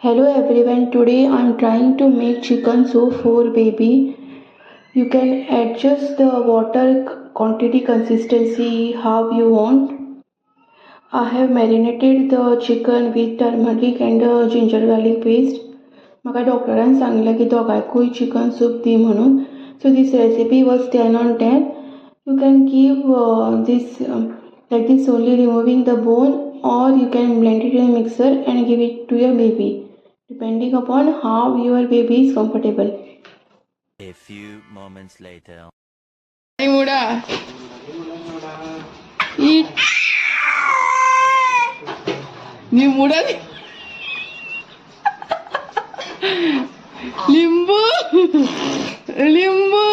Hello everyone, today I am trying to make chicken soup for baby. You can adjust the water quantity consistency how you want. I have marinated the chicken with turmeric and ginger garlic paste. म्हाका डॉक्टरान सांगलें की दोगांयकूय chicken soup दी म्हणून. So this recipe was 10 on 10. You can give this like this only removing the bone, or you can blend it in a mixer and give it to your baby, depending upon how your baby is comfortable. A few moments later. Muda. Eat. Ni muda ni. Limbu. Limbu.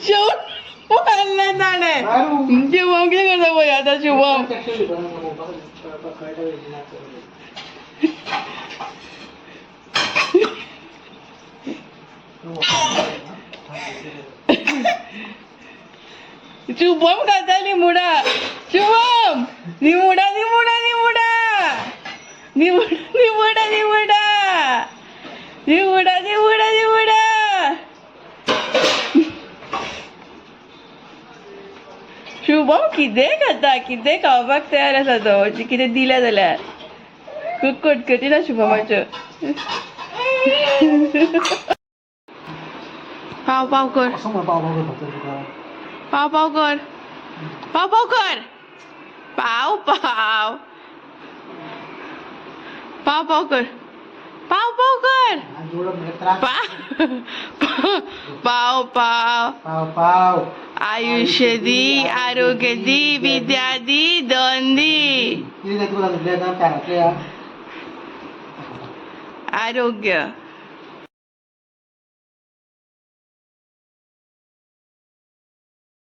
शेवटून मारलं जाणे शुभम काय करता बोल आता शुभम शुभम खाता निमुडा शुभम निमुडा निमुडा निमुडा निमुडा निमुडा निमुडा निमुडा निमुडा निमुडा शुभम कितें खाता कितें खावपाक तयार आसा तो कितें दिलें जाल्यार खूब कटकटी ना शुभमाच्यो पाव पाव कर पाव पाव कर पाव पाव कर पाव पाव पाव पाव कर पाव पाव कर पाव पाव पाव पाव आयुष्य दी आरोग्य दी विद्या दी धन दी आरोग्य